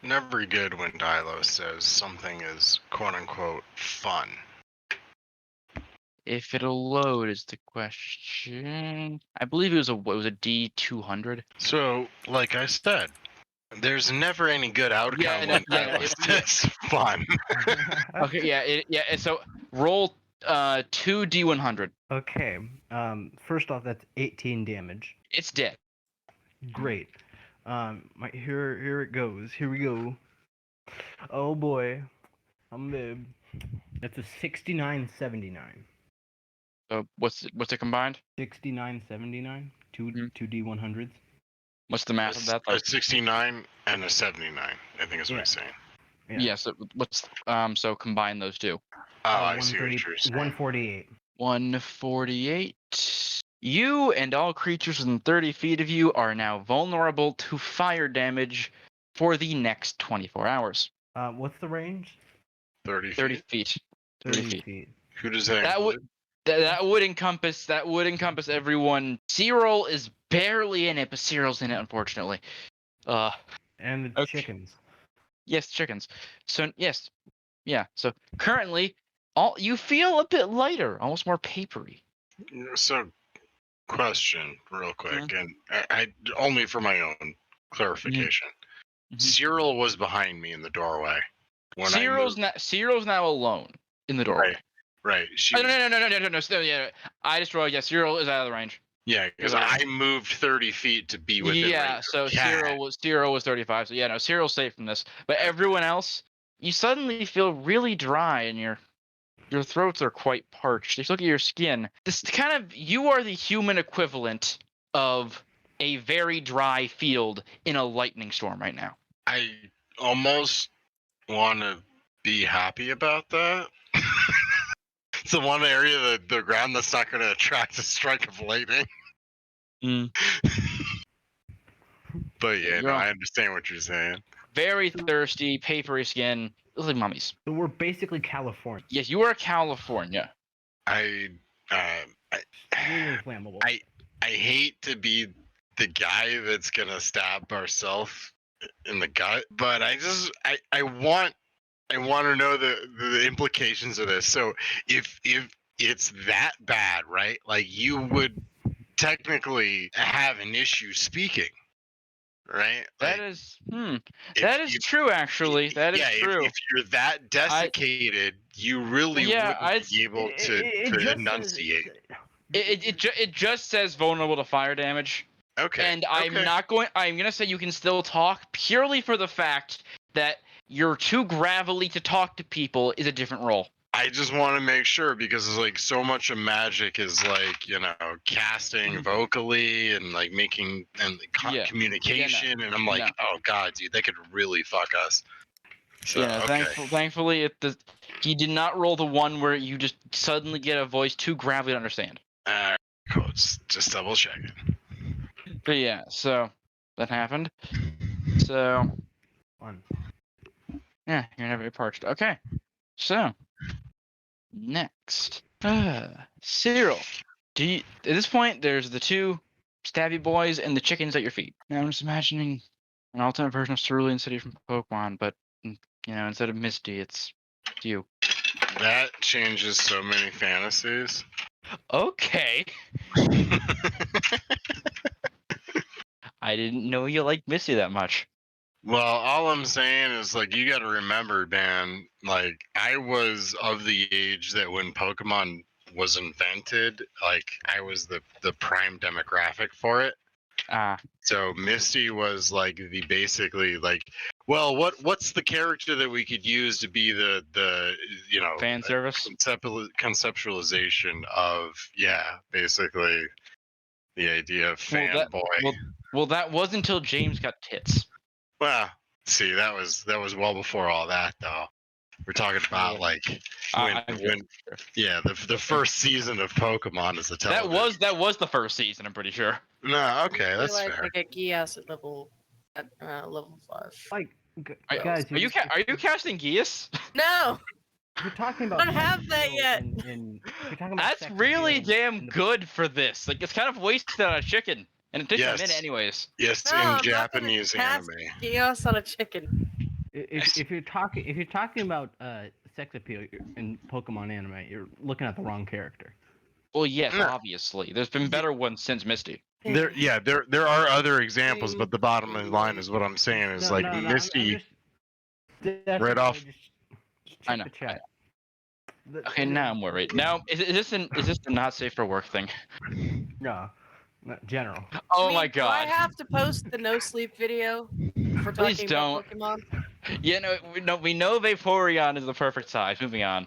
Never good when Dilo says something is quote unquote fun. If it'll load is the question. I believe it was a D200. So, like I said, there's never any good outcome when Dilo says fun. Okay, so roll 2D100. Okay. First off, that's 18 damage. It's dead. Great. Here it goes. Here we go. Oh boy. I'm bib. That's a 69.79. So what's it combined? 69.79. Two D100s. What's the math of that? A 69 and a 79, I think is what he's saying. Yeah. So what's so combine those two. Oh, I see what you're saying. 148. 148. You and all creatures within 30 feet of you are now vulnerable to fire damage for the next 24 hours. What's the range? 30 feet. 30 feet. 30 feet. Who does that include? That would encompass everyone. Cyril is barely in it, but Cyril's in it, unfortunately. And the chickens. Yes, chickens. So yes, yeah. So currently, you feel a bit lighter, almost more papery. So, question, real quick, and I only for my own clarification. Cyril was behind me in the doorway. Cyril's now alone in the doorway. Right. No. Yeah, I just rolled. Yeah, Cyril is out of the range. Yeah, because I moved 30 feet to be within range. Yeah, so Cyril was 35. So yeah, no, Cyril's safe from this. But everyone else, you suddenly feel really dry, and your throats are quite parched. If you look at your skin, you are the human equivalent of a very dry field in a lightning storm right now. I almost want to be happy about that. It's the one area of the ground that's not going to attract a strike of lightning. But yeah, no, I understand what you're saying. Very thirsty, papery skin. Looks like mummies. So we're basically California. Yes, you are California. Really flammable. I hate to be the guy that's gonna stab ourselves in the gut, but I want to know the implications of this. So if it's that bad, right? Like you would technically have an issue speaking, right? That is true, actually. That is true. If you're that desiccated, you really wouldn't be able to enunciate. It just says vulnerable to fire damage. Okay. And I'm gonna say you can still talk purely for the fact that you're too gravelly to talk to people is a different role. I just want to make sure because it's like so much of magic is like, casting vocally and like making and communication. And I'm like, oh God, dude, they could really fuck us. So, thankfully, he did not roll the one where you just suddenly get a voice too gravelly to understand. Cool. Just double checking. But yeah, so that happened. So, yeah, you're never parched. Okay, so next, Cyril. At this point, there's the two stabby boys and the chickens at your feet. Now I'm just imagining an alternate version of Cerulean City from Pokemon, but instead of Misty, it's you. That changes so many fantasies. Okay. I didn't know you liked Misty that much. Well, all I'm saying is, like, you got to remember, man, like, I was of the age that when Pokemon was invented, like, I was the prime demographic for it. So Misty was, like, well, what's the character that we could use to be the fan service? Conceptualization of, basically the idea of fanboy. Well, that was until James got tits. Well, see, that was well before all that, though. We're talking about the first season of Pokemon is the television. That was the first season, I'm pretty sure. No, okay, that's fair. Like a Geass at level 5. Like, guys, are you casting Geass? No. You're talking about. I don't have that yet. That's really damn good for this. Like, it's kind of wasted on a chicken. And it takes a minute anyways. Yes, in Japanese anime. Geass on a chicken. If you're talking about sex appeal in Pokemon anime, you're looking at the wrong character. Well, yes, No. obviously. There's been better ones since Misty. There are other examples, but the bottom line is what I'm saying is like I'm Misty. just definitely off- just I check know, the chat. Okay, now I'm worried. Now, is this the not safe for work thing? No, general. Oh I my mean, do I god. have to post the no sleep video for Please talking don't. about Pokemon? Yeah, no, we know Vaporeon is the perfect size. Moving on.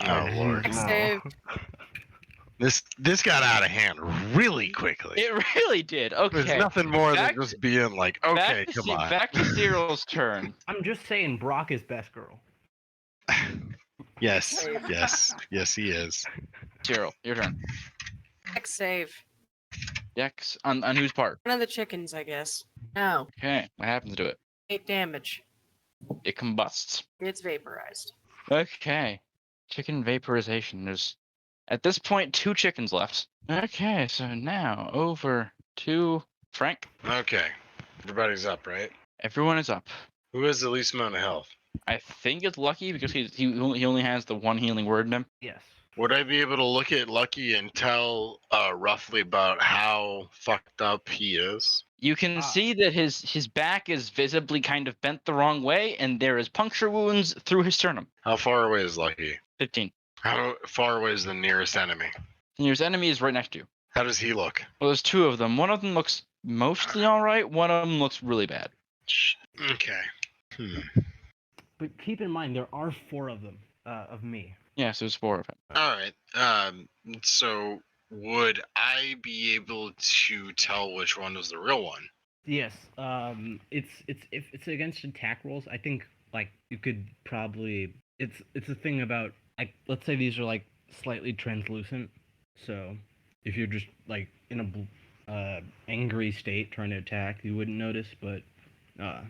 Oh lord, Next No. save. this got out of hand really quickly. It really did. There's Okay. nothing more than Back just being like, okay, come on. Back to Cyril's turn. I'm just saying Brock is best girl. Yes, yes, he is. Cyril, your turn. Next save. Dex on whose part? One of the chickens, I guess. No. Okay, what happens to it? 8 damage. It combusts. It's vaporized. Okay. Chicken vaporization. There's at this point 2 chickens left. Okay, so now over to Frank. Okay, everybody's up, right? Everyone is up. Who has the least amount of health? I think it's Lucky because he only has the one healing word in him. Yes. Would I be able to look at Lucky and tell roughly about how fucked up he is? You can see that his back is visibly kind of bent the wrong way, and there is puncture wounds through his sternum. How far away is Lucky? 15. How far away is the nearest enemy? And your enemy is right next to you. How does he look? Well, there's 2 of them. One of them looks mostly all right. One of them looks really bad. Okay. But keep in mind there are 4 of them of me. Yeah, so there's 4 of them. All right. So would I be able to tell which one was the real one? Yes. It's if it's against attack rolls, I think like you could probably it's a thing about like let's say these are like slightly translucent. So if you're just like in a angry state trying to attack, you wouldn't notice. But You're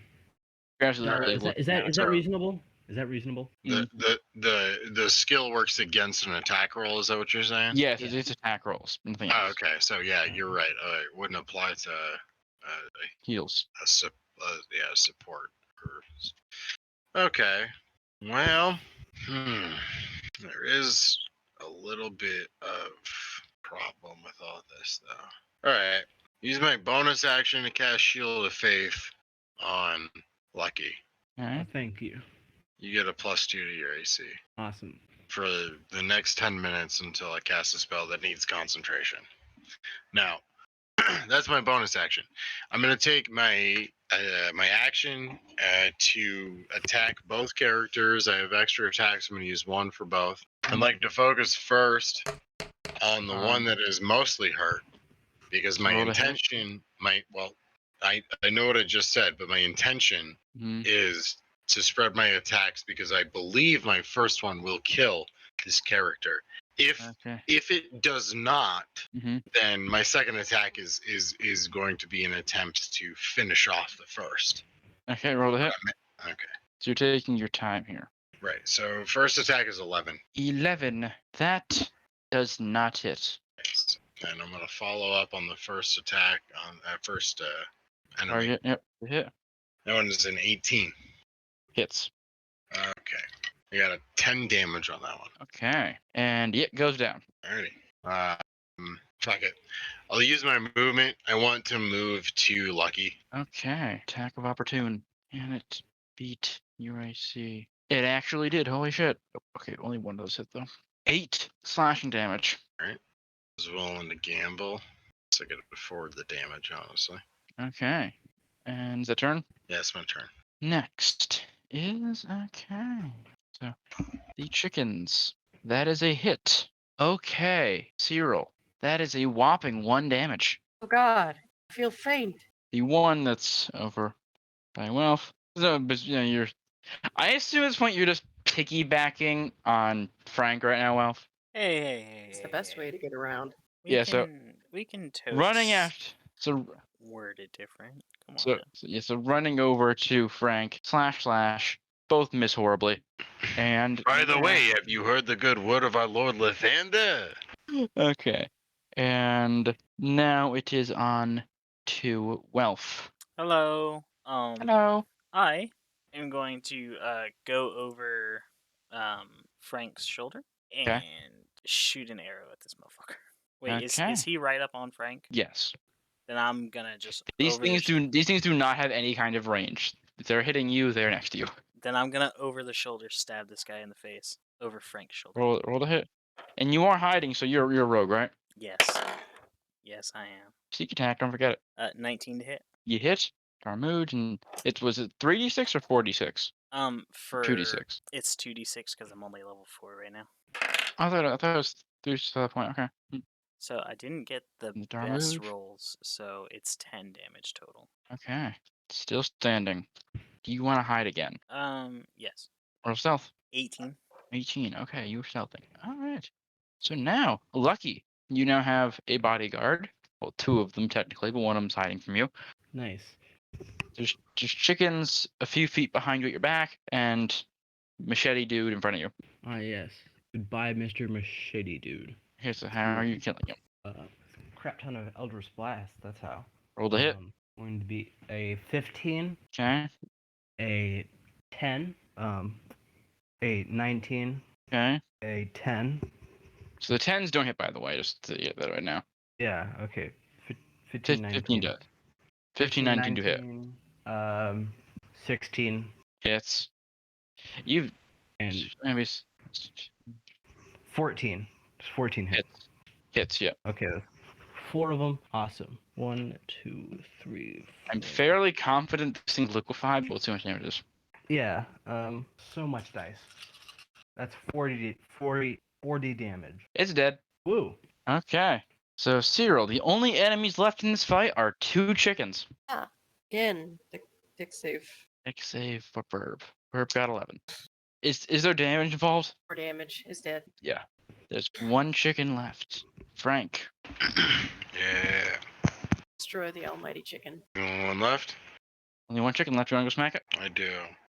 absolutely right. is that reasonable? Is that reasonable? The skill works against an attack roll. Is that what you're saying? Yes, Yeah. it's attack rolls. Nothing Oh, else. okay. So yeah, you're right. It wouldn't apply to Heals. support. Okay. Well, there is a little bit of problem with all this, though. All right. Use my bonus action to cast Shield of Faith on Lucky. All right. Thank you. You get a +2 to your AC Awesome. for the next 10 minutes until I cast a spell that needs concentration. Now, that's my bonus action. I'm gonna take my my action to attack both characters. I have extra attacks. I'm gonna use one for both. I'd like to focus first on the one that is mostly hurt, because my Roll to hit. intention, I know what I just said, but my intention Mhm. is to spread my attacks because I believe my first one will kill this character. Okay. If it does not, Mm-hmm. then my second attack is going to be an attempt to finish off the first. Okay, roll the hit. Okay, So you're taking your time here. right. So first attack is 11. 11. That does not hit. Yes. And I'm gonna follow up on the first attack on that first enemy. Target. Yep. The hit. That one is an 18. Hits. Okay, I got a 10 damage on that one. Okay. And it goes down. Alrighty. Fuck it. I'll use my movement. I want to move to Lucky. Okay. Attack of opportune. And it beat your AC. It actually did. Holy shit. Okay, only one of those hit though. 8 slashing damage. I was willing to gamble, so I could afford the damage, honestly. Okay. And is that turn? Yeah, it's my turn. Next is okay. So the chickens. That is a hit. Okay, Cyril. That is a whopping 1 damage. Oh god, I feel faint. The one that's over by Wealth. So, but you're. I assume at this point you're just piggybacking on Frank right now, Wealth. Hey. It's the best way to get around. We can toast Running after. So word it different. Come on. So running over to Frank // both miss horribly. And By the way, have you heard the good word of our Lord Lathander? Okay. And now it is on to Wealth. Hello. Hello. I am going to go over Frank's shoulder and shoot an arrow at this motherfucker. Wait, Okay. is he right up on Frank? Yes. Then I'm gonna just These over the things do not have any kind of range. If they're hitting you, they're next to you. Then I'm gonna over the shoulder stab this guy in the face over Frank's shoulder. Roll the hit. And you are hiding, so you're a rogue, right? Yes, yes I am. Sneak attack, don't forget it. 19 to hit. You hit Darmood, and was it 3d6 or 4d6? For 2d6. It's 2d6 because I'm only level 4 right now. I thought it was 3 to that point. Okay. So I didn't get the The best Darmood. rolls, so it's 10 damage total. Okay. Still standing. Do you want to hide again? Yes. Roll stealth. 18. 18. Okay, you were stealthing. All right. So now, lucky, you now have a bodyguard. Well, 2 of them technically, but one of them's hiding from you. Nice. There's just chickens a few feet behind you at your back, and machete dude in front of you. Ah, yes. Goodbye, Mr. Machete Dude. Here's how are you killing him? Crap ton of Eldritch Blast. That's how. Roll the hit. Going to be a 15, Okay. a 10, a 19, Okay. a 10. So the 10s don't hit, by the way, just to get that right now. Yeah. Okay. 15, 19. 15 does. 15, 19 do hit. 16 Hits. You've and maybe 14. 14 hits. hits, yeah. Okay. 4 of them. Awesome. 1, 2, 3. I'm 4. fairly confident this thing's liquefied, but we'll see how much damage it is. Yeah. So much dice. That's 40 damage. It's dead. Woo. Okay. So, Cyril, the only enemies left in this fight are 2 chickens. Again, dick save. Dex save for Burb. Burb got 11. Is there damage involved? 4 damage. Is dead. Yeah. There's 1 chicken left. Frank. Yeah. Destroy the almighty chicken. One left? Only 1 chicken left. You want to go smack it? I do.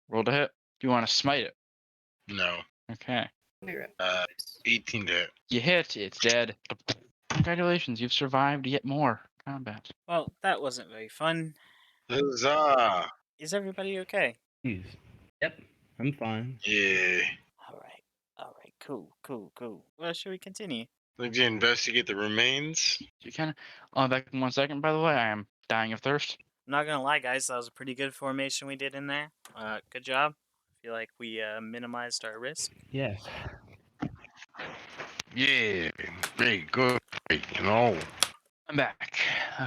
Roll to hit. Do you want to smite it? No. Okay. Be right Uh, back. 18 to hit. You hit. It's dead. Congratulations. You've survived yet more combat. Well, that wasn't very fun. Huzzah! Is everybody okay? Jeez. Yep. I'm fine. Yeah. All right, cool. Well, should we continue? Did you investigate the remains? You kind of. Back in 1 second, by the way. I am dying of thirst. I'm not gonna lie, guys. That was a pretty good formation we did in there. Good job. I feel like we minimized our risk. Yes. Yeah. Great, good. You know. I'm back.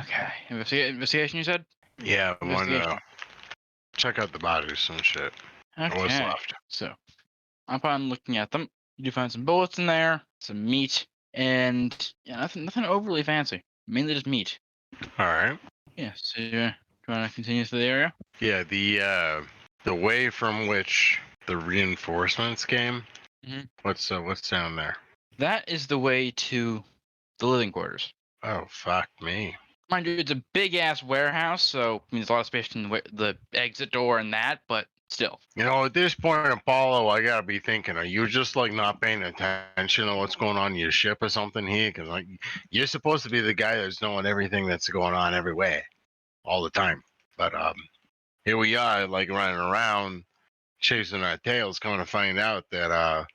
Okay. Investigation, you said? Yeah, I want to Investigation. check out the bodies and shit. What's Okay. left? So, upon looking at them, you do find some bullets in there, some meat, and yeah, nothing overly fancy. Mainly just meat. All right. Yeah. So, do you want to continue through the area? Yeah, the way from which the reinforcements came. Mhm. What's down there? That is the way to the living quarters. Oh, fuck me. Mind you, it's a big ass warehouse, so I mean, there's a lot of space in the exit door and that, but still. You know, at this point, Apollo, I gotta be thinking, are you just like not paying attention to what's going on in your ship or something here? Because like, you're supposed to be the guy that's knowing everything that's going on everywhere, all the time. But here we are, like running around, chasing our tails, coming to find out that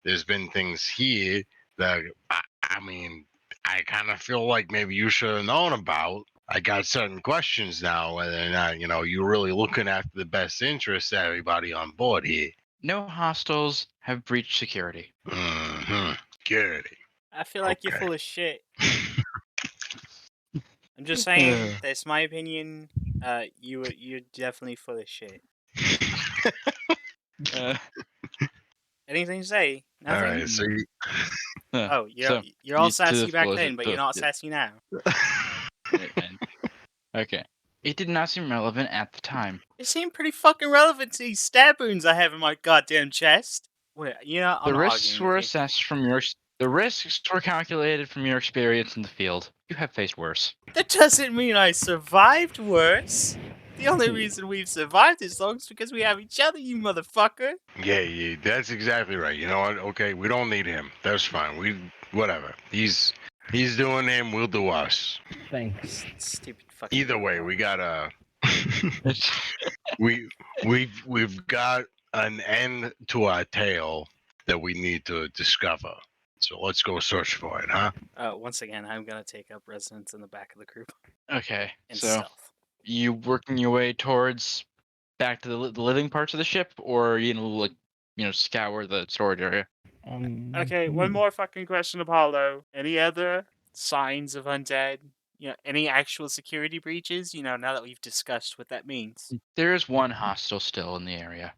there's been things here that I mean, I kind of feel like maybe you should have known about. I got certain questions now, whether or not, you know, you're really looking after the best interests of everybody on board here. No hostiles have breached security. Mm-hmm. Security. I feel like you're Okay. full of shit. I'm just saying, that's my opinion. You're definitely full of shit. Anything to say? All Nothing. right, so you... Oh, so you're all you to sassy the back full- then, but you're not sassy now. Right, man. Okay. It did not seem relevant at the time. It seemed pretty fucking relevant to these stab wounds I have in my goddamn chest. Wait, you know, I'm The not risks arguing were with you. assessed from the risks were calculated from your experience in the field. You have faced worse. That doesn't mean I survived worse. The only reason we've survived this long is because we have each other, you motherfucker. Yeah, that's exactly right. You know what? Okay, we don't need him. That's fine. Whatever. He's doing him. We'll do us. Thanks. Stupid fucking. Either way, we gotta. We've got an end to our tale that we need to discover. So let's go search for it, huh? Once again, I'm gonna take up residence in the back of the group Okay, in so stealth. you working your way towards back to the living parts of the ship, or are you gonna like scour the storage area? Okay, one more fucking question, Apollo. Any other signs of undead? Any actual security breaches? Now that we've discussed what that means. There is one hostile still in the area.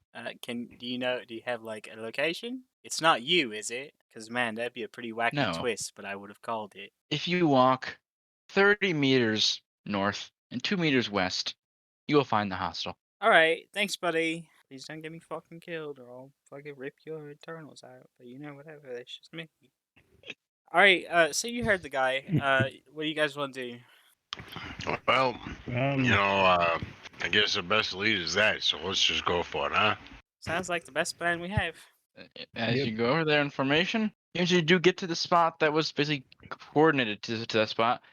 Do you have like a location? It's not you, is it? Because man, that'd be a pretty wacky No. twist, but I would have called it. If you walk 30 meters north and 2 meters west, you will find the hostel. Alright, thanks, buddy. Please don't get me fucking killed or I'll fucking rip your internals out. But whatever, that's just me. Alright, so you heard the guy. What do you guys want to do? Well, I guess the best lead is that. So let's just go for it, huh? Sounds like the best plan we have. As Yep. you go over there in formation, you usually do get to the spot that was basically coordinated to that spot.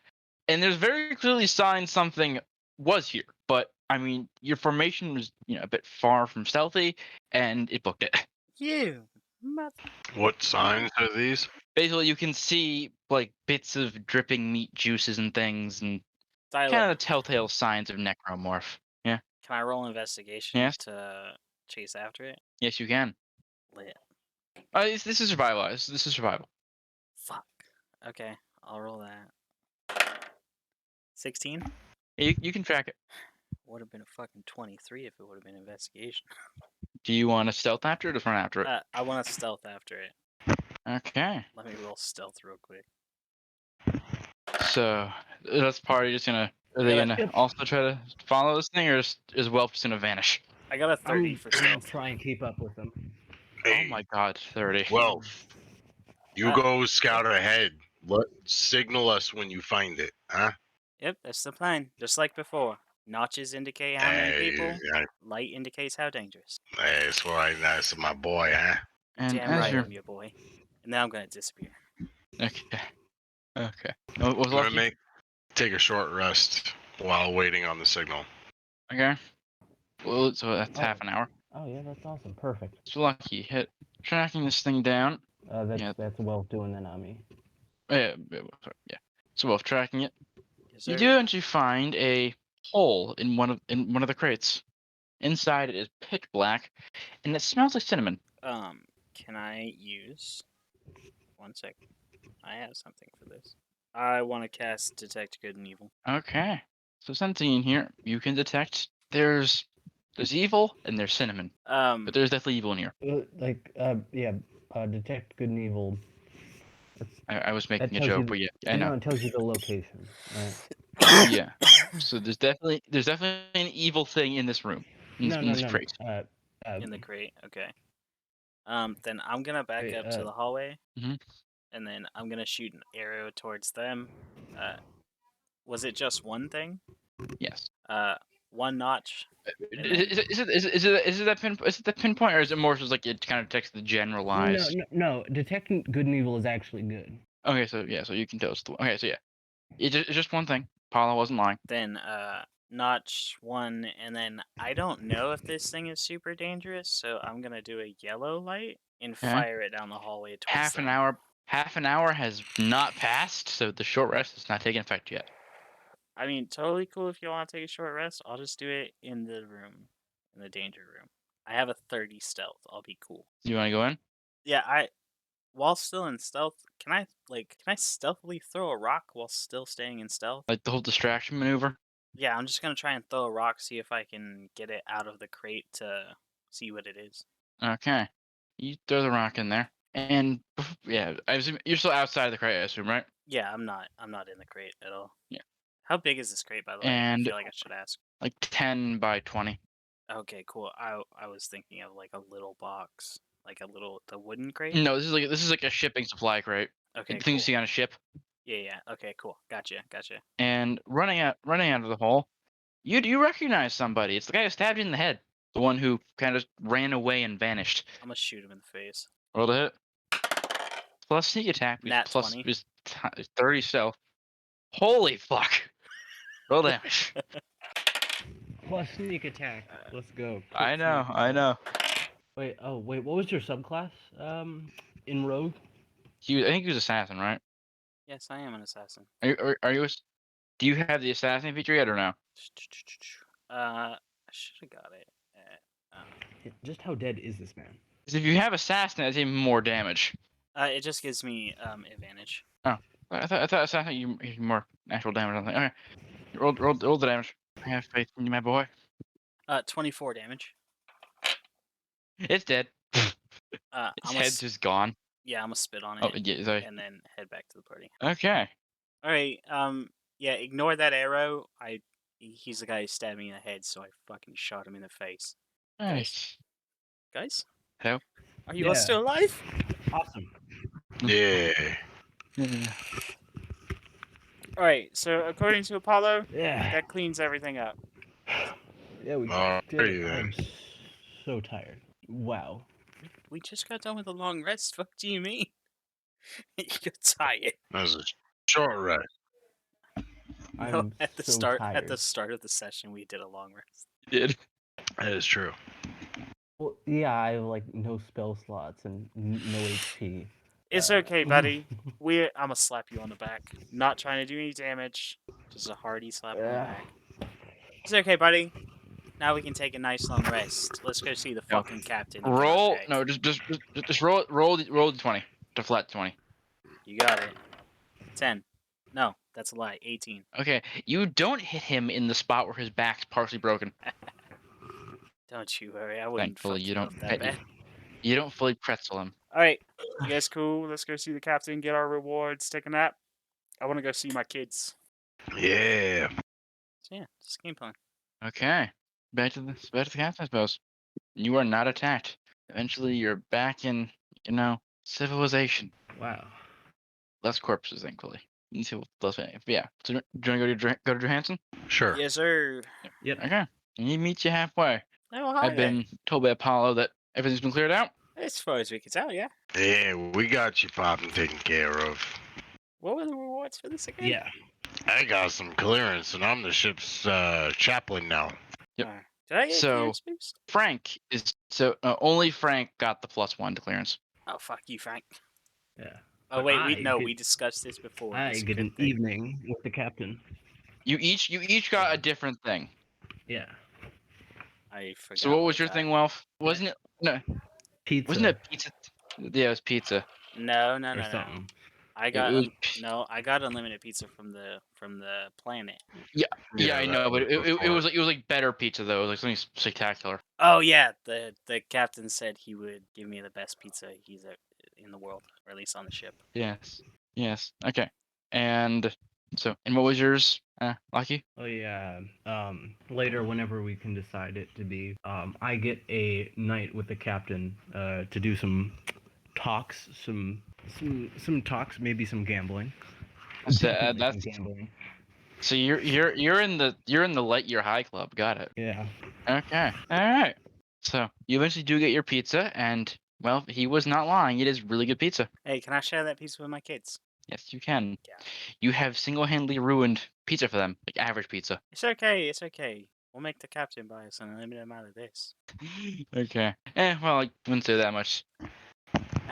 And there's very clearly signs something was here. But, I mean, your formation was a bit far from stealthy, and it booked it. You mother. What signs are these? Basically, you can see, like, bits of dripping meat juices and things, and kind Tyler, of the telltale signs of necromorph. Yeah. can I roll investigation Yes. to chase after it? Yes, you can. Lit. This is survival. This is survival. Fuck. Okay, I'll roll that. 16? You can track it. Would have been a fucking 23 if it would have been investigation. Do you want to stealth after it or run after it? I want to stealth after it. Okay. Let me roll stealth real quick. So that's party just gonna. Are they gonna Yep. also try to follow this thing, or is Welp just gonna vanish? I got a 30 I'm for gonna stealth. try and keep up with them. Hey, Oh my god, 30. well, you Uh, go scout ahead. Signal us when you find it, huh? Yep, that's the plan. Just like before. Notches indicate how many people. Light indicates how dangerous. That's right. That's my boy, huh? And Damn as right, you're I'm your boy. And now I'm gonna disappear. okay, what was I'm gonna lucky? take a short rest while waiting on the signal. Okay. Well, so that's Oh. half an hour. Oh yeah, that's awesome. Perfect. So lucky hit tracking this thing down. That's well doing that on me. Yeah. So Welp tracking it. Yes, You sir. do actually find a hole in one of the crates. Inside it is pitch black, and it smells like cinnamon. Can I use 1 second? I have something for this. I want to cast Detect Good and Evil. Okay. So something in here you can detect. There's evil and there's cinnamon, but there's definitely evil in here. Detect good and evil. I was making a tells you joke, the- but yeah, I know. It tells you the location, right? Yeah. So there's definitely an evil thing in this room. In this crate. In the crate, okay. Then I'm gonna back up to the hallway, and then I'm gonna shoot an arrow towards them. Was it just one thing? Yes. One notch. Is it that pinpoint, or is it more just like it kind of detects the generalized? No. Detecting good and evil is actually good. Okay, so yeah, so you can tell it's the okay, so yeah, it's just one thing. Paula wasn't lying. Then notch 1, and then I don't know if this thing is super dangerous, so I'm gonna do a yellow light and fire it down the hallway towards Half them. an hour has not passed, so the short rest is not taking effect yet. I mean, totally cool if you want to take a short rest. I'll just do it in the room, in the danger room. I have a 30 stealth. I'll be cool. You want to go in? Yeah, while still in stealth, can I stealthily throw a rock while still staying in stealth? Like the whole distraction maneuver? Yeah, I'm just gonna try and throw a rock, see if I can get it out of the crate to see what it is. Okay. You throw the rock in there, and yeah, I assume you're still outside the crate, I assume, right? Yeah, I'm not in the crate at all. Yeah. How big is this crate, by the way? And I feel like I should ask. like 10 by 20. Okay, cool. I was thinking of like a little box, like the wooden crate. No, this is like a shipping supply crate. Okay, The thing you cool. see on a ship. Yeah. Okay, cool. Gotcha. And running out of the hole, you recognize somebody. It's the guy who stabbed you in the head. The one who kind of ran away and vanished. I'm gonna shoot him in the face. Roll to hit. Plus sneak attack. Nat Plus 20. 30 stealth. Holy fuck. Roll damage. plus sneak attack. Let's go. I Crit know, sneak I attack. know. Wait, what was your subclass? In Rogue? I think he was assassin, right? Yes, I am an assassin. Are you? Do you have the assassin feature yet or no? I should have got it. Just how dead is this man? Because if you have assassin, that's even more damage. It just gives me advantage. Oh, I thought assassin you more natural damage. I was like, okay, roll the damage. I have faith in you, my boy. 24 damage. It's dead. Its head's just gone. Yeah, I'm gonna spit on it. Oh, yeah, sorry. And then head back to the party. Okay. All right. Yeah. Ignore that arrow. He's the guy who stabbed me in the head, so I fucking shot him in the face. Nice. Guys. Hello. Are you all still alive? Awesome. Yeah. All right. So according to Apollo, Yeah. that cleans everything up. Yeah, we Alrighty did it. then. I'm so tired. Wow. We just got done with a long rest. What do you mean? You're tired. That was a short rest. No, I'm at the so start tired. of the session, we did a long rest. You did. That is true. Well, yeah, I have like no spell slots and no HP. It's okay, buddy. I'm gonna slap you on the back. Not trying to do any damage. Just a hearty slap on the back. It's okay, buddy. Now we can take a nice long rest. Let's go see the fucking captain. and get our Roll. pay. No, just roll the 20. The flat 20. You got it. 10. No, that's a lie. 18. Okay, you don't hit him in the spot where his back's partially broken. Don't you worry. I wouldn't Thankfully, fuck you you don't. up that bad. You don't fully pretzel him. All right, you guys cool? Let's go see the captain, get our rewards, take a nap. I want to go see my kids. Yeah. So yeah, just game plan. Okay, back to the captain, I suppose. You are not attacked. Eventually, you're back in, civilization. Wow. Less corpses, thankfully. Yeah. So, do you want to go to Johansson? Sure. Yes, sir. Yep. Okay. He meets you halfway. Oh, hi I've been told by Apollo that everything's been cleared out. As far as we can tell, yeah. Yeah, we got you popping taken care of. What were the rewards for this again? Yeah. I got some clearance, and I'm the ship's chaplain now. Yep. Did I get So- clearance boost? Frank is only Frank got the +1 to clearance. Oh, fuck you, Frank. Yeah. Oh, But wait, I we get- discussed this before. I It's a get good an thing. evening with the captain. You each got a different thing. Yeah. I forgot. So what was your thing, Welf? Wasn't it? No, Pizza. wasn't it pizza? Yeah, it was pizza. No. or something? I got was- I got unlimited pizza from the planet. Yeah, I that know, but was it before. was like better pizza though. It was like something spectacular. Oh yeah, the captain said he would give me the best pizza he's in the world, or at least on the ship. Yes. Okay. And what was yours, Lucky? Oh yeah. Later, whenever we can decide it to be, I get a night with the captain to do some talks, some talks, maybe some gambling. So, Definitely that's some gambling. so you're in the Light Year High Club. Got it. Yeah. Okay. All right. So you eventually do get your pizza, and well, he was not lying. It is really good pizza. Hey, can I share that pizza with my kids? Yes, you can. Yeah. You have single-handedly ruined pizza for them, like average pizza. It's okay. We'll make the captain buy us an unlimited amount of this. Okay. Well, I wouldn't say that much.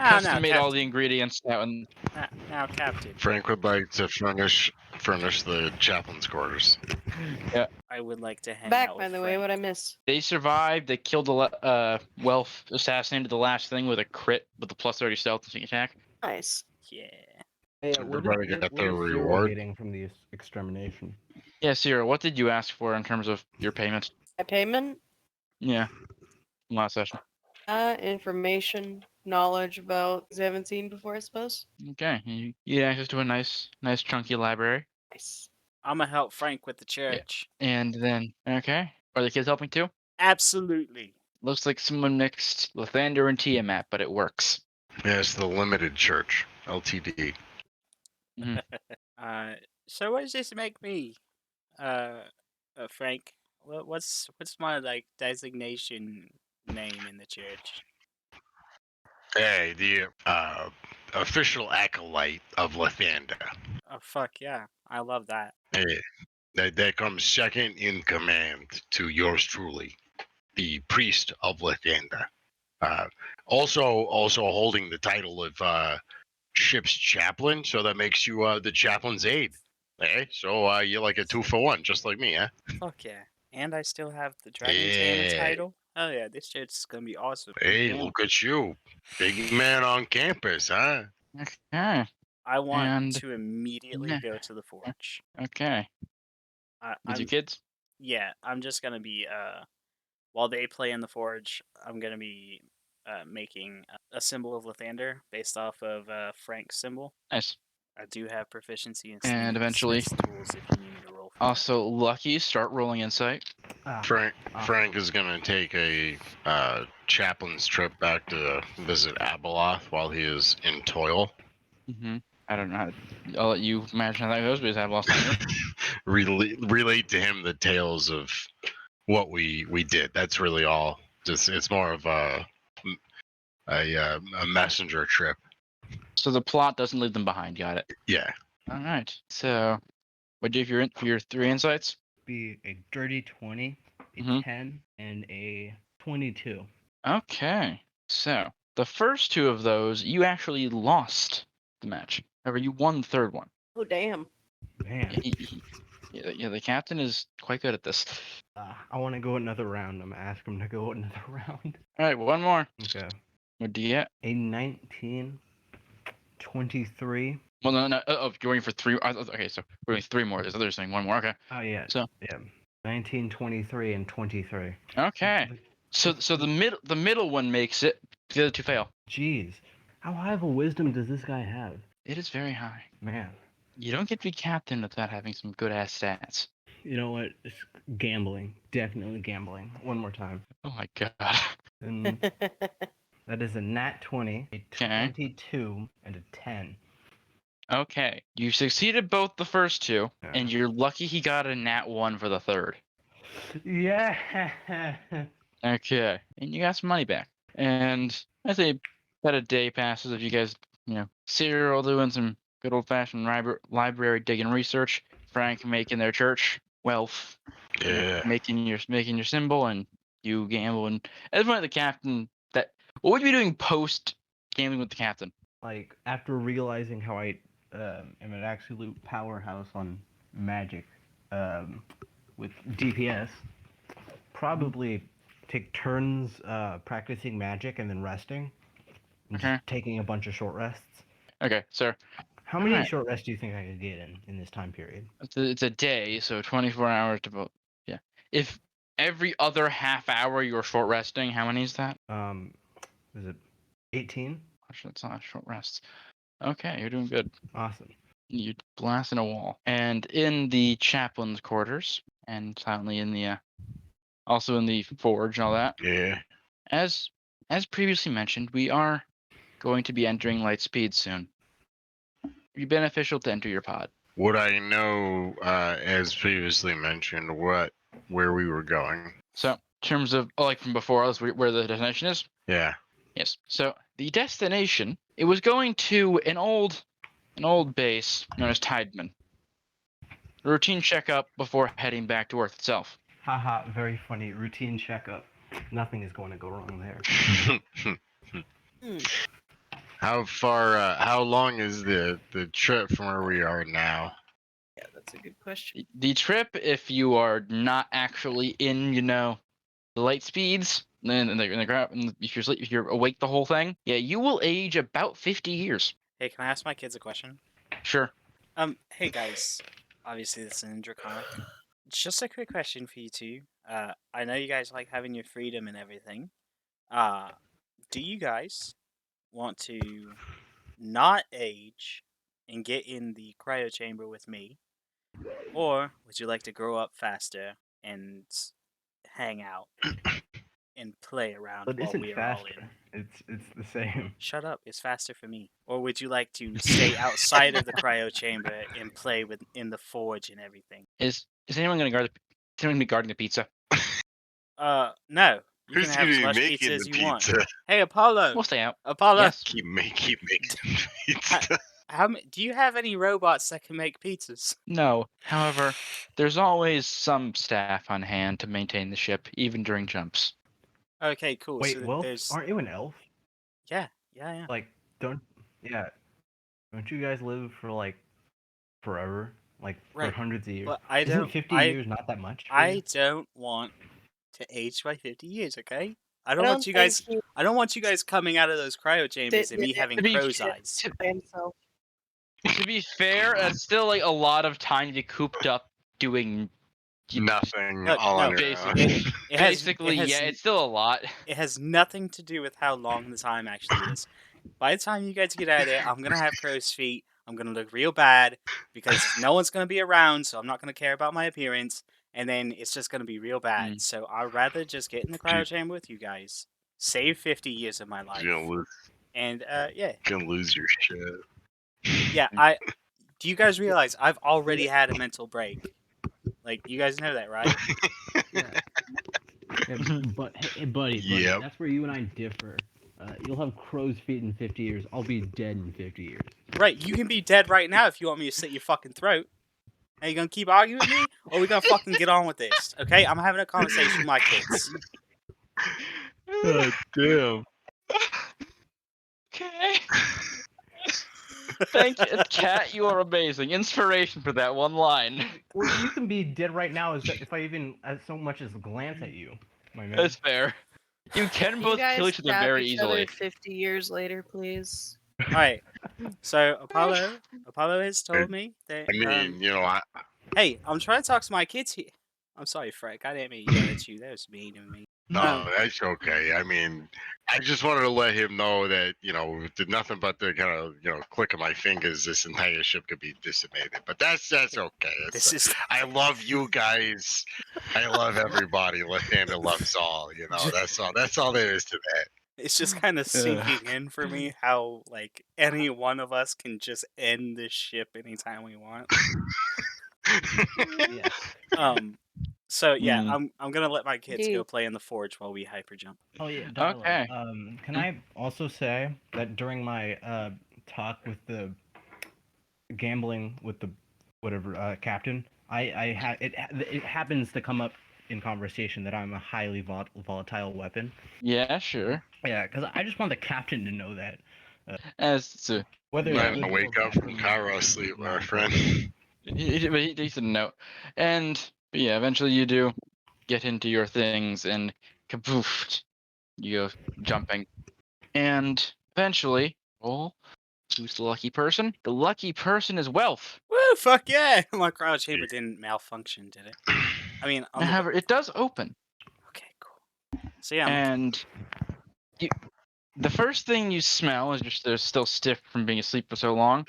Ah, Custom now, made all captain. the ingredients out, and Now, captain. Frank would like to furnish the chaplain's quarters. I would like to hang Back, out by with the way, Frank. what I missed. they survived. They killed the Welf, assassinated the last thing with a crit with the +30 stealth and sneak attack. Nice. Yeah. Hey, Everybody got their what is Zero reward. getting from the extermination? Yeah, Sierra, what did you ask for in terms of your payment? My payment, Yeah, last session. information, knowledge about 17 before, I suppose. Okay, you get access to a nice chunky library, Nice. I'm gonna help Frank with the church. and then are the kids helping too? Absolutely. Looks like someone mixed Lathander and Tiamat, but it works. Yes, the Limited Church, LTD. So what does this make me, Frank? What's my designation name in the church? Hey, the official acolyte of Lathander. Oh fuck yeah, I love that. Hey, That comes second in command to yours truly, the priest of Lathander. Also holding the title of ship's chaplain, so that makes you the chaplain's aide. Hey, so you're like a 2-for-1, just like me, huh? Fuck yeah. And I still have the Dragon Tamer Yeah. title. Oh yeah, this shit's gonna be awesome. Hey, Yeah. look at you, big man on campus, huh? Okay. I want And to immediately yeah. go to the forge. Okay. With your I'm kids? yeah, I'm just gonna be while they play in the forge, I'm gonna be making a symbol of Lathander based off of Frank's symbol. Nice. I do have proficiency in And eventually- Smith's tools if you need me to roll for that. Also, Lucky, start rolling insight. Frank is gonna take a chaplain's trip back to visit Abeloth while he is in toil. Mm-hmm. I don't know. I'll let you imagine how that goes because I've lost time. Relate to him the tales of what we did. That's really all. Just it's more of a messenger trip. So the plot doesn't leave them behind. Got it. Yeah. All right. So, what do you have for your 3 insights? Be a dirty 20, a Mhm. 10, and a 22. Okay. So the first 2 of those, you actually lost the match. However, you won the third one. Oh damn. Man, Yeah, the captain is quite good at this. I want to go another round. I'm gonna ask him to go another round. All right, one more. Okay. What do you get? A 19, 23. Well, no. Oh, you're going for 3. Okay, so we're doing 3 more. There's others saying 1 more. Okay. Oh yeah. So- yeah, 19, 23, and 23. Okay. So the middle one makes it. The other 2 fail. Jeez, how high of a wisdom does this guy have? It is very high. Man, You don't get to be captain without having some good ass stats. you know what? It's gambling. Definitely gambling. One more time. Oh my god. And that is a nat 20, a Okay. 22, and a 10. Okay. You succeeded both the first 2, Yeah. and you're lucky he got a nat 1 for the third. Yeah. Okay. And you got some money back. And I say about a day passes of you guys, Cyril doing some good old fashioned library digging research, Frank making their church wealth, Yeah. making your symbol, and you gamble. And everyone, the captain. What would you be doing post gambling with the captain? Like after realizing how I am an absolute powerhouse on magic, with DPS, probably take turns practicing magic and then resting, and Okay. just taking a bunch of short rests. Okay, so How many Alright. short rests do you think I could get in this time period? it's a day, so 24 hours to vote. Yeah. If every other half hour you're short resting, how many is that? Is it 18? Actually, it's not short rests. Okay, you're doing good. Awesome. You blasting a wall. And in the chaplain's quarters, and silently in the also in the forge and all that, Yeah. as previously mentioned, we are going to be entering light speed soon. It'd be beneficial to enter your pod. Would I know, as previously mentioned, where we were going? So, in terms of like from before us, where the destination is. Yeah. Yes. So the destination, it was going to an old base known as Tideman. A routine checkup before heading back to Earth itself. Haha, very funny. Routine checkup. Nothing is going to go wrong there. Hmm. How long is the trip from where we are now? Yeah, that's a good question. The trip, if you are not actually in, the light speeds, then if you're awake the whole thing, yeah, you will age about 50 years. Hey, can I ask my kids a question? Sure. Hey guys. Obviously, this is in Draconic. Just a quick question for you two. I know you guys like having your freedom and everything. Do you guys want to not age and get in the cryo chamber with me, or would you like to grow up faster and hang out and play around But while isn't we are all faster. in? It's the same. Shut up! It's faster for me. Or would you like to stay outside of the cryo chamber and play in the forge and everything? Is anyone going to be guarding the pizza? No. You Who's can have as gonna much be pizza making as the you want. pizza? Hey, Apollo. We'll stay out. Apollo. Yes. Keep making pizza. Do you have any robots that can make pizzas? No. However, there's always some staff on hand to maintain the ship, even during jumps. Okay, cool. Wait, So Wolf, there's aren't you an elf? yeah, yeah. Like, don't you guys live for like forever? Like for Right. hundreds of years? But I Isn't don't. 50 I years not that much? For I you? don't want to age by 50 years. Okay. I I don't want don't you think guys. he I don't want you guys coming out of those cryo chambers did and me it having To be crow's fair- eyes. by himself. To be fair, it's still like a lot of time to be cooped up doing. Nothing Look, all on no, your Basically, own. basically, yeah, it's still a lot. It has nothing to do with how long the time actually is. By the time you guys get out of there, I'm gonna have crow's feet. I'm gonna look real bad because no one's gonna be around, so I'm not gonna care about my appearance. And then it's just gonna be real bad. Mm. So I'd rather just get in the cryo chamber with you guys, save 50 years of my life, You're gonna lose, and yeah, gonna lose your shit. yeah. Do you guys realize I've already had a mental break? Like you guys know that, right? Yeah. But hey, buddy, Yep. that's where you and I differ. You'll have crow's feet in 50 years. I'll be dead in 50 years. Right. You can be dead right now if you want me to slit your fucking throat. Are you gonna keep arguing with me, or are we gonna fucking get on with this? Okay, I'm having a conversation with my kids. Oh, damn. Okay. Thank you, Cat. You are amazing. Inspiration for that one line. Well, you can be dead right now if I even so much as glance at you, my man. That's fair. You can You both guys kill each other stab very each other easily. 50 years later, please. All right. So Apollo has told me that. I mean, you know, Hey, I'm trying to talk to my kids here. I'm sorry, Frank. I didn't mean to yell at you. That was mean of me. no, that's okay. I mean, I just wanted to let him know that, you know, with nothing but the kind of, you know, click of my fingers, this entire ship could be decimated. But that's okay. This is I love you guys. I love everybody. Left-handed loves all. You know, that's all. That's all there is to it's just kind of sinking in for me how like any one of us can just end this ship anytime we want. that. Yeah. So yeah, Hmm. I'm gonna let my kids go Indeed. play in the forge while we hyper jump. Oh yeah, Darla. Okay. Can I also say that during my talk with the gambling with the whatever captain, I had it happens to come up in conversation that I'm a highly volatile weapon. Yeah, sure. Yeah, because I just want the captain to know that. As to, Whether Yeah. I'm it's gonna good wake or up bad from for me, Cairo is sleep, not my friend. he said no. And but yeah, eventually you do get into your things and kaboof, you go jumping. And eventually, roll. Who's the lucky person? The lucky person is Wealth. Woo! Fuck yeah! My cryo chamber didn't malfunction, did it? I mean, However, it does open. okay, cool. So yeah, And the first thing you smell is just they're still stiff from being asleep for so long.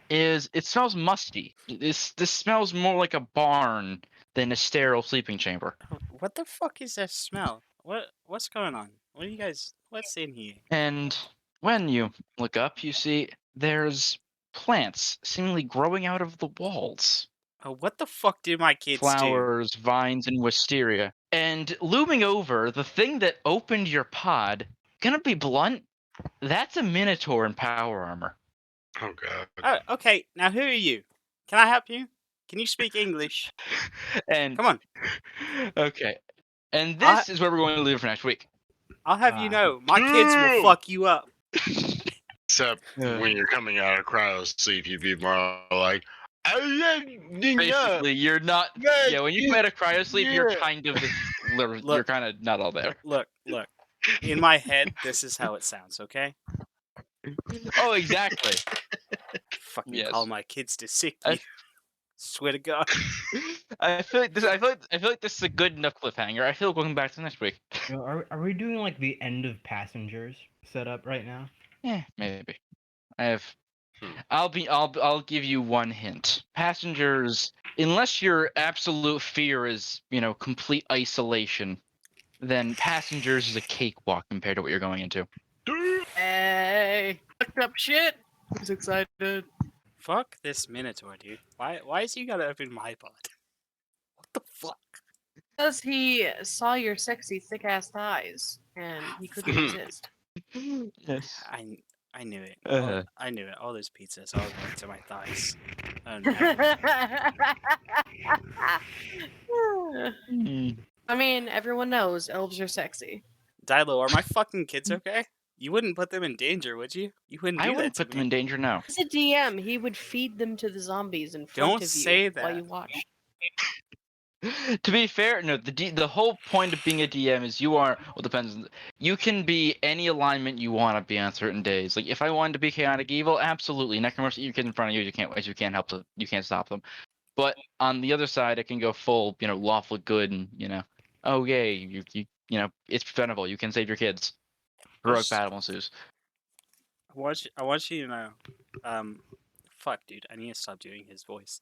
Is it smells musty. This smells more like a barn than a sterile sleeping chamber. what the fuck is that smell? What's going on? What are you guys? What's in here? And when you look up, you see there's plants seemingly growing out of the walls. Oh, what the fuck did my kids do? Flowers, vines, and wisteria. And looming over, the thing that opened your pod, gonna be blunt, that's a minotaur in power armor. Oh god. Oh, okay. Now who are you? Can I help you? Can you speak English? And Come on. okay. And I- this is where we're going to leave for next week. I'll have you Ah. know, my kids will Dude! fuck you up. Except Yeah. when you're coming out of cryo sleep, you'd be more like, Basically, you're not. Yeah, when you come out of cryo sleep, you're kind of you're kind of not all there. Look. In my head, this is how it sounds. Okay. Oh, exactly. Fucking Yes. call my kids to sick I- you. Swear to God. I feel like this is a good enough cliffhanger. I feel like going back to next week. You know, are we doing like the end of Passengers setup right now? Yeah, maybe. I have. Hmm. I'll give you one hint. Passengers, unless your absolute fear is, complete isolation, then Passengers is a cakewalk compared to what you're going into. Hey, fucked up shit. Who's excited? Fuck this Minotaur, dude. Why is he gotta open my pod? What the fuck? Because he saw your sexy thick ass thighs and he couldn't resist. Yes. I knew it. Uh. I knew it. All those pizzas all going to my thighs. Oh no. I mean, everyone knows elves are sexy. Dilo, are my fucking kids okay? You wouldn't put them in danger, would you? You wouldn't do I that wouldn't to put them me. in danger now. As a DM, he would feed them to the zombies in front Don't of say you while that. you watched. To be fair, no. The whole point of being a DM is you are. Well, depends. You can be any alignment you want to be on certain days. Like if I wanted to be chaotic evil, absolutely. Necromancer, you get in front of you. You can't help them. You can't stop them. But on the other side, it can go full, lawful good, and oh yay, it's preventable. You can save your kids. Heroic Just- battle ensues. I want you to know. Fuck, dude. I need to stop doing his voice.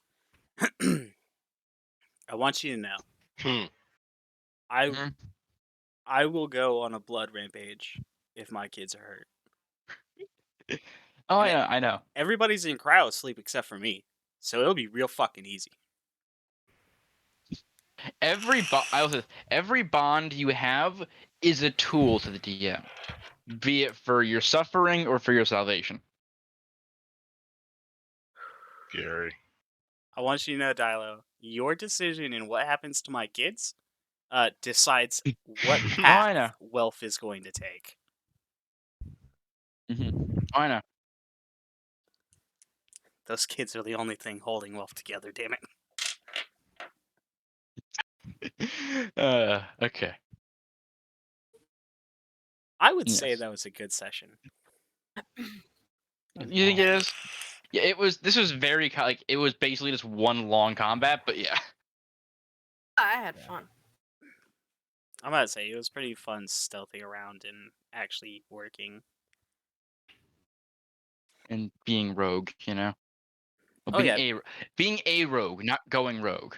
I want you to know. Hmm. Mhm. I will go on a blood rampage if my kids are hurt. Oh, And I know. Everybody's in cryo sleep except for me, so it'll be real fucking easy. Every bond you have is a tool to the DM, be it for your suffering or for your salvation. Gary. I want you to know, Dilo, your decision in what happens to my kids decides what Oh, I path know. Welf is going to take. Oh, I know. Those kids are the only thing holding Welf together, damn it. Okay. I would say Yes. that was a good session. You think it is? Yeah, it was. This was very it was basically just one long combat, but yeah. I had fun. I'm about to say, it was pretty fun stealthing around and actually working. And being rogue, Well, Oh, yeah. being a rogue, not going rogue.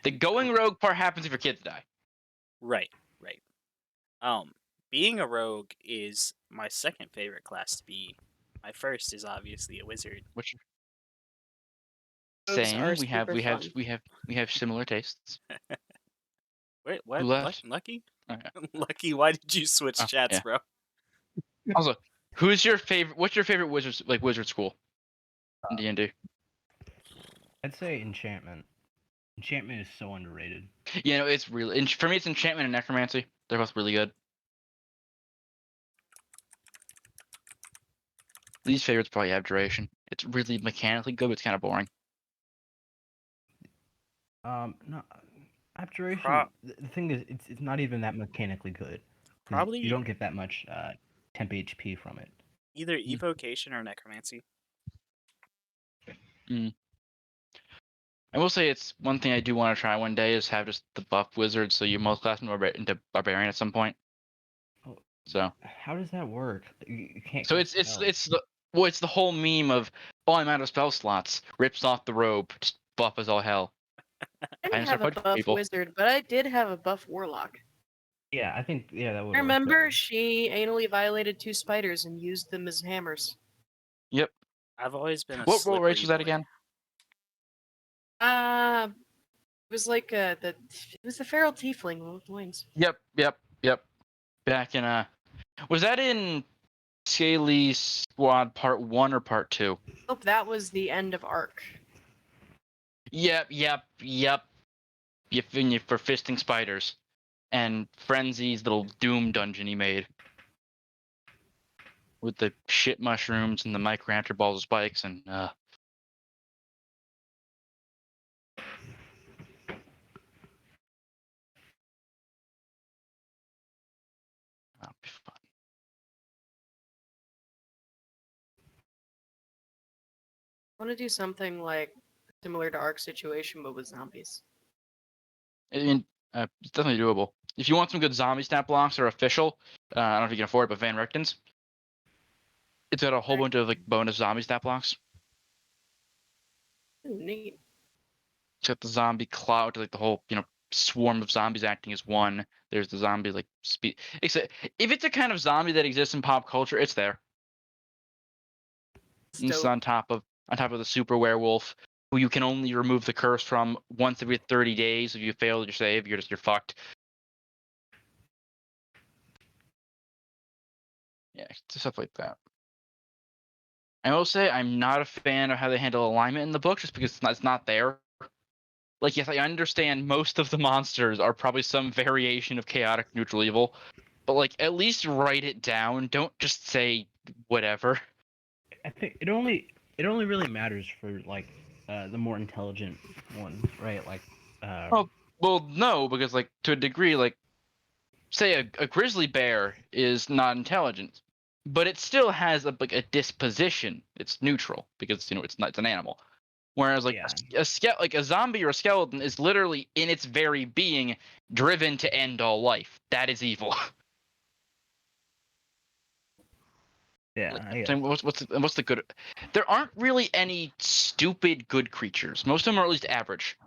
The going rogue part happens if your kids die. Right, right. Being a rogue is my second favorite class to be. My first is obviously a wizard. Which Rogues same. are We have super we have fun. we have similar tastes. Wait, what? Who left? Lucky? Oh, yeah. Lucky, why did you switch Oh, chats, yeah. bro? Also, who's your favorite? What's your favorite wizard school in D&D? I'd say enchantment. Enchantment is so underrated. It's really for me. It's enchantment and necromancy. They're both really good. Least favorites probably abjuration. It's really mechanically good, but it's kind of boring. No, abjuration. Pro- The thing is, it's not even that mechanically good. 'Cause Probably you don't get that much temp HP from it. either evocation or necromancy. I will say it's one thing I do want to try one day is have just the buff wizard, so you most class into barbarian at some point. Oh, So how does that work? You can't. so cast spells. it's the whole meme of I'm out of spell slots, rips off the robe, just buff as all hell. I I didn't just have a start punching buff people. wizard, but I did have a buff warlock. Yeah, I think that would. I remember she anally violated 2 spiders and used them as hammers. Yep. I've always been a What slippery role race was that boy. again? It was like it was the feral tiefling with wings. Yep. Back in was that in Scaly Squad Part 1 or Part 2? Hope that was the end of arc. Yep. You for fisting spiders and Frenzy's little Doom dungeon he made with the shit mushrooms and the microreactor balls of spikes and that'll be fun. I want to do something like similar to Arc Situation, but with zombies. I mean, it's definitely doable. If you want some good zombie stat blocks or official, I don't know if you can afford it, but Van Richten's. It's got a whole bunch of like bonus zombie stat blocks. Ooh, neat. It's got the zombie cloud, like the whole swarm of zombies acting as one. There's the zombie like speed. Except if it's a kind of zombie that exists in pop culture, it's there. It's And it's dope. on top of the super werewolf, who you can only remove the curse from once every 30 days. If you fail your save, you're fucked. Yeah, stuff like that. I will say I'm not a fan of how they handle alignment in the book, just because it's not there. Like, yes, I understand most of the monsters are probably some variation of chaotic neutral evil, but like, at least write it down. Don't just say whatever. I think it only really matters for like the more intelligent ones, right? Like Oh, well, no, because like to a degree, like say a grizzly bear is not intelligent, but it still has like a disposition. It's neutral because it's an animal. Whereas like Yeah. like a zombie or a skeleton is literally in its very being driven to end all life. That is evil. Yeah, I So guess. what's the good? There aren't really any stupid good creatures. Most of them are at least average.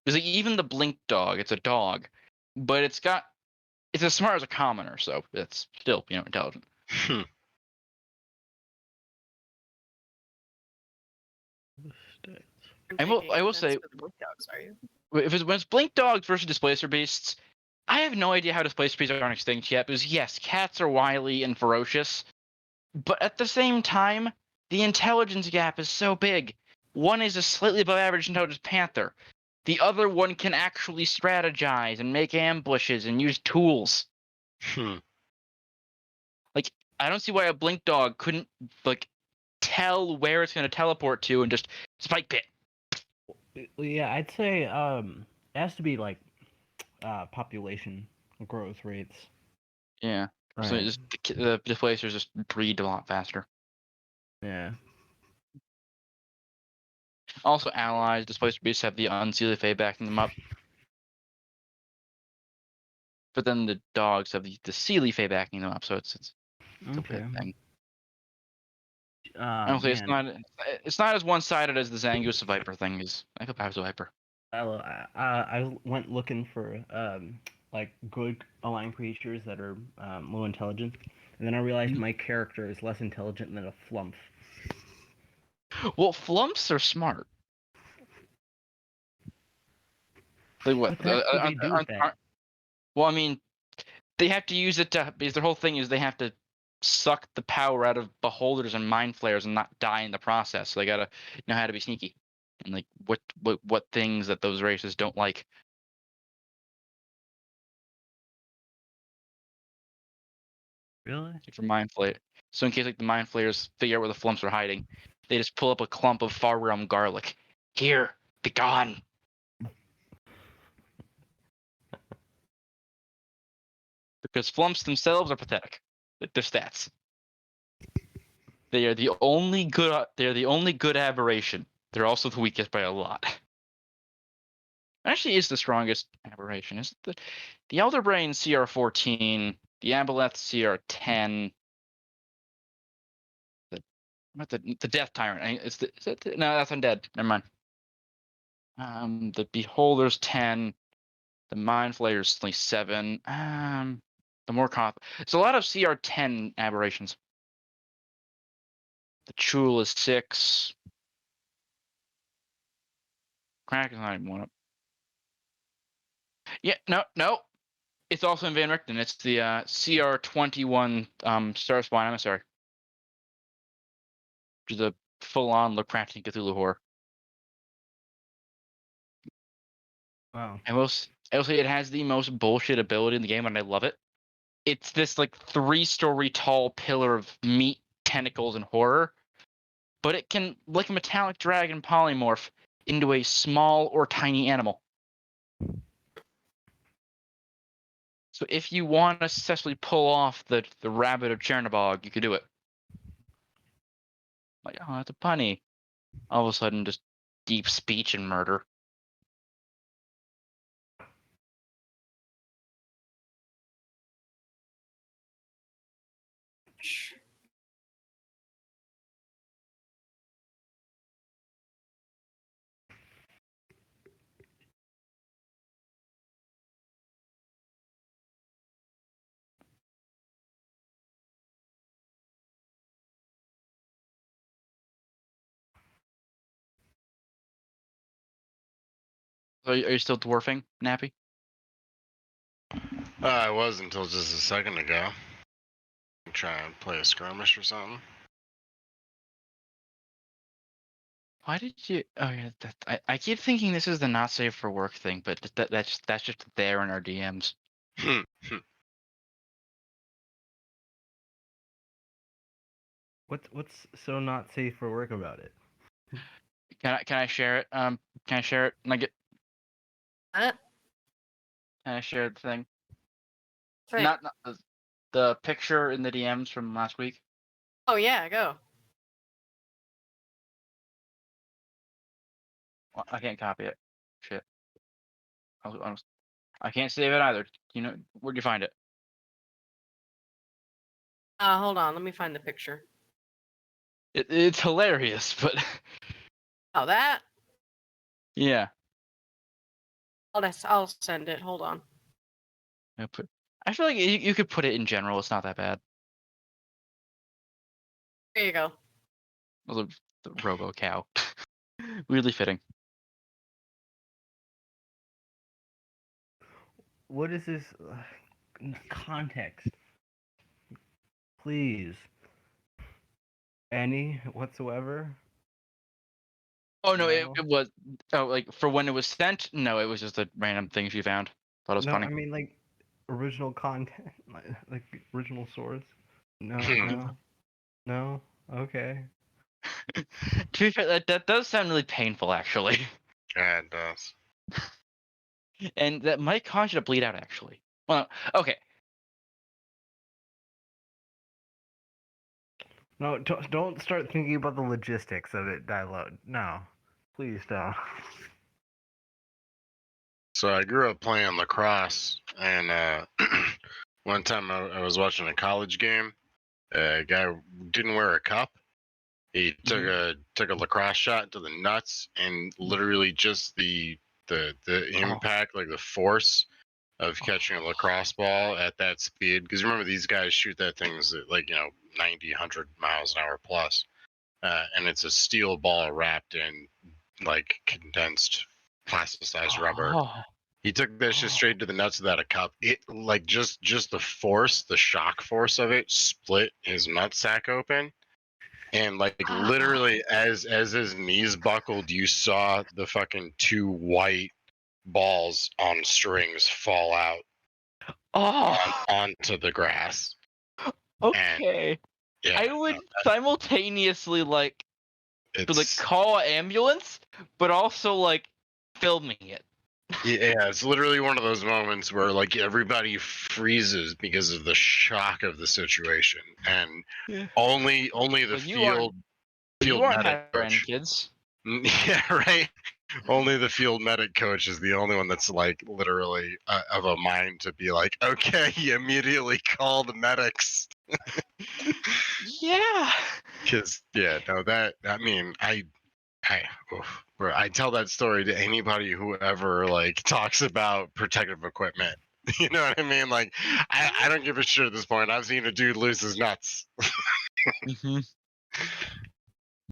Because like, even the blink dog, it's a dog, but it's as smart as a commoner, so it's still intelligent. Hmm. You're I will taking I will offense say for the blue dogs, are you? when it's blink dogs versus displacer beasts, I have no idea how displacer beasts aren't extinct yet. Because yes, cats are wily and ferocious, but at the same time, the intelligence gap is so big. One is a slightly above average intelligence panther. The other one can actually strategize and make ambushes and use tools. Hmm. Like, I don't see why a blink dog couldn't like tell where it's going to teleport to and just spike pit. Well, yeah, I'd say it has to be like population growth rates. Yeah. So Right. the displacers just breed a lot faster. Yeah. Also, allies, displacer beasts have the unseelie fey backing them up. But then the dogs have the sealy fey backing them up, so it's a Okay. weird thing. I don't say Man, it's not as one sided as the Zangoose Viper thing is. I feel bad as a Viper. I went looking for like good aligned creatures that are low intelligence, and then I realized my character is less intelligent than a flump. Well, flumps are smart. Like what? What the heck do they do with that? Well, I mean, they have to use it to because their whole thing is they have to suck the power out of beholders and mind flayers and not die in the process. So they gotta know how to be sneaky and like what things that those races don't like. Really? Like for mind flay. So in case like the mind flayers figure out where the flumps are hiding, they just pull up a clump of far realm garlic. Here, be gone. Because flumps themselves are pathetic. Their stats. They are the only good. They are the only good aberration. They're also the weakest by a lot. Actually, is the strongest aberration. Is the Elder Brain CR14, the Aboleth CR10, the Death Tyrant. No, that's Undead. Never mind. The Beholder's 10, the Mind Flayer's only 7. The more it's a lot of CR10 aberrations. The Chul is 6. Crack is not even one up. Yeah, no. It's also in Van Richten. It's the CR21 Star Spawn Emissary, which is a full-on Lovecraftian Cthulhu horror. Wow. I will say it has the most bullshit ability in the game, and I love it. It's this like 3-story tall pillar of meat, tentacles, and horror, but it can, like a metallic dragon, polymorph into a small or tiny animal. So if you want to successfully pull off the rabbit of Chernobog, you could do it. Like, oh, it's a punny. All of a sudden, just deep speech and murder. So are you still dwarfing, Nappy? I was until just a second ago. trying to play a skirmish or something. Why did you? Oh yeah, I keep thinking this is the not safe for work thing, but that's just there in our DMs. What's so not safe for work about it? Can I share it? Can I share it? Can I share the thing? Thing. Not the picture in the DMs from last week. Oh yeah, go. Well, I can't copy it. Shit. I can't save it either. You know, where'd you find it? Hold on, let me find the picture. It's hilarious, but Oh, that? yeah. I'll send it. Hold on. I feel like you could put it in general. It's not that bad. There you go. The Robo Cow. Weirdly fitting. What is this context? Please. Any whatsoever? Oh no, No. it was like for when it was sent. No, it was just a random thing she found. Thought it was No, funny. I mean like original content, like original source. No, no. Okay. To be fair, that does sound really painful, actually, Yeah, it does. and that might cause you to bleed out, actually. Well, okay. No, don't start thinking about the logistics of it, Dialogue. No, please don't. So I grew up playing lacrosse, and one time I was watching a college game. A guy didn't wear a cup. He took a lacrosse shot to the nuts, and literally just the impact, like the force of catching a lacrosse ball at that speed. Because remember, these guys shoot that things at like 90, 100 miles an hour plus, and it's a steel ball wrapped in like condensed plasticized rubber. Oh, He took that shit straight to the nuts without a cup. It like just the force, the shock force of it split his nutsack open. And like literally as his knees buckled, you saw the fucking two white balls on strings fall out onto the grass. okay. Yeah, I would simultaneously like it's call an ambulance, but also like filming it. yeah, it's literally one of those moments where like everybody freezes because of the shock of the situation, and Yeah. only the Like, you aren't medic having coach. kids. Yeah, right. Only the field medic coach is the only one that's like literally of a mind to be like, okay, immediately call the medics. Yeah. Because yeah, no, that I mean, I tell that story to anybody who ever like talks about protective equipment. You know what I mean? Like, I don't give a shit at this point. I've seen a dude lose his nuts.